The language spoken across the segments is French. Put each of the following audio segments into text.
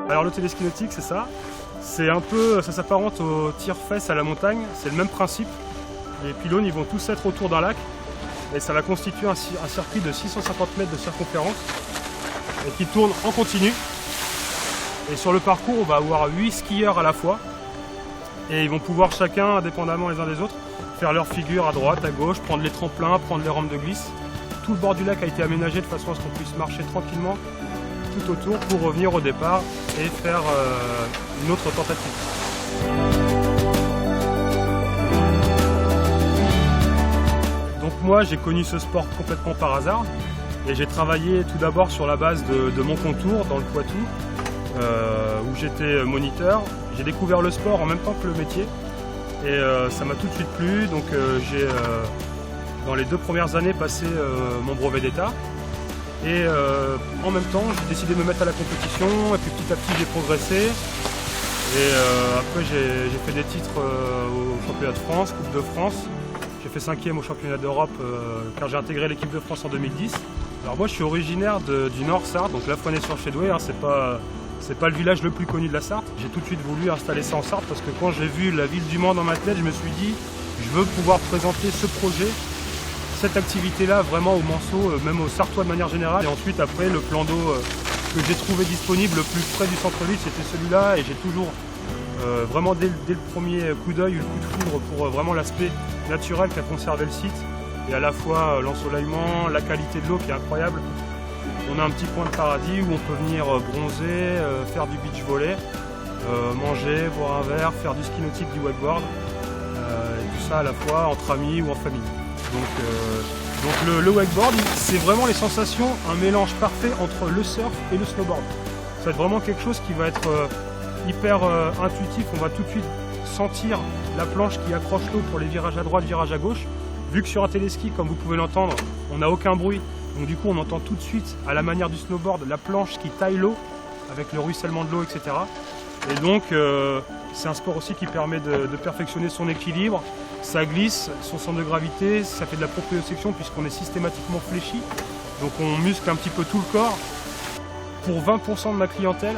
Alors le téléski nautique, c'est ça. C'est un peu, ça s'apparente au tire-fesse à la montagne, c'est le même principe. Les pylônes, ils vont tous être autour d'un lac et ça va constituer un circuit de 650 mètres de circonférence et qui tourne en continu. Et sur le parcours, on va avoir 8 skieurs à la fois et ils vont pouvoir chacun, indépendamment les uns des autres, faire leur figure à droite, à gauche, prendre les tremplins, prendre les rampes de glisse. Tout le bord du lac a été aménagé de façon à ce qu'on puisse marcher tranquillement tout autour pour revenir au départ et faire une autre tentative. Donc moi j'ai connu ce sport complètement par hasard et j'ai travaillé tout d'abord sur la base de mon contour dans le Poitou où j'étais moniteur. J'ai découvert le sport en même temps que le métier et ça m'a tout de suite plu. Donc j'ai dans les 2 premières années passé mon brevet d'état. Et en même temps, j'ai décidé de me mettre à la compétition et puis petit à petit j'ai progressé. Et après j'ai fait des titres au championnat de France, Coupe de France. J'ai fait 5e au championnat d'Europe car j'ai intégré l'équipe de France en 2010. Alors moi je suis originaire du Nord Sarthe, donc La Fresnay-sur-Chédoué, hein, c'est pas le village le plus connu de la Sarthe. J'ai tout de suite voulu installer ça en Sarthe parce que quand j'ai vu la ville du Mans dans ma tête, je me suis dit je veux pouvoir présenter ce projet, cette activité-là vraiment au Manceau, même aux Sartois de manière générale. Et ensuite après le plan d'eau que j'ai trouvé disponible le plus près du centre-ville, c'était celui-là et j'ai toujours vraiment dès le premier coup d'œil eu le coup de foudre pour vraiment l'aspect naturel qu'a conservé le site et à la fois l'ensoleillement, la qualité de l'eau qui est incroyable. On a un petit coin de paradis où on peut venir bronzer, faire du beach volley, manger, boire un verre, faire du ski nautique, du wakeboard, et tout ça à la fois entre amis ou en famille. Donc le wakeboard, c'est vraiment les sensations, un mélange parfait entre le surf et le snowboard. Ça va être vraiment quelque chose qui va être hyper intuitif, on va tout de suite sentir la planche qui accroche l'eau pour les virages à droite, virages à gauche. Vu que sur un téléski, comme vous pouvez l'entendre, on n'a aucun bruit, donc du coup on entend tout de suite, à la manière du snowboard, la planche qui taille l'eau, avec le ruissellement de l'eau, etc. Et donc c'est un sport aussi qui permet de perfectionner son équilibre, ça glisse, son centre de gravité, ça fait de la proprioception puisqu'on est systématiquement fléchi, donc on muscle un petit peu tout le corps. Pour 20% de ma clientèle,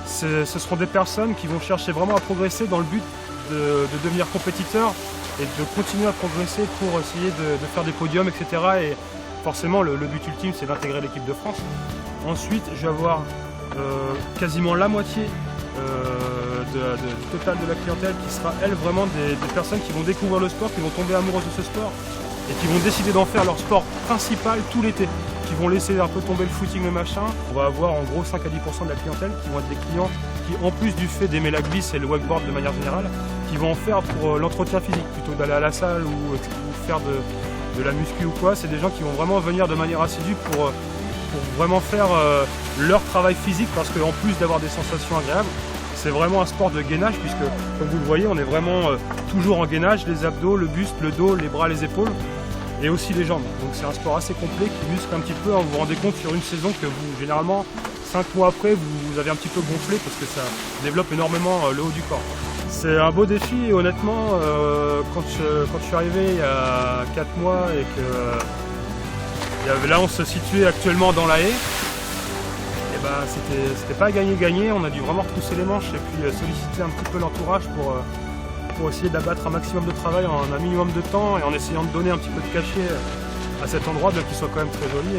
ce seront des personnes qui vont chercher vraiment à progresser dans le but de devenir compétiteurs et de continuer à progresser pour essayer de faire des podiums, etc. Et forcément, le but ultime, c'est d'intégrer l'équipe de France. Ensuite, je vais avoir quasiment la moitié du total de la clientèle qui sera, elle, vraiment des personnes qui vont découvrir le sport, qui vont tomber amoureuses de ce sport et qui vont décider d'en faire leur sport principal tout l'été, qui vont laisser un peu tomber le footing, le machin. On va avoir en gros 5 à 10% de la clientèle qui vont être des clients qui, en plus du fait d'aimer la glisse et le wakeboard de manière générale, qui vont en faire pour l'entretien physique, plutôt d'aller à la salle ou faire de la muscu ou quoi. C'est des gens qui vont vraiment venir de manière assidue pour vraiment faire leur travail physique, parce qu'en plus d'avoir des sensations agréables, c'est vraiment un sport de gainage puisque, comme vous le voyez, on est vraiment toujours en gainage, les abdos, le buste, le dos, les bras, les épaules et aussi les jambes. Donc c'est un sport assez complet qui muscle un petit peu. Vous vous rendez compte sur une saison que vous, généralement, 5 mois après, vous avez un petit peu gonflé parce que ça développe énormément le haut du corps. C'est un beau défi et honnêtement, quand je suis arrivé il y a 4 mois et que là on se situait actuellement dans la haie, et ben c'était pas gagné, on a dû vraiment retrousser les manches et puis solliciter un petit peu l'entourage pour essayer d'abattre un maximum de travail en un minimum de temps et en essayant de donner un petit peu de cachet à cet endroit, bien qu'il soit quand même très joli.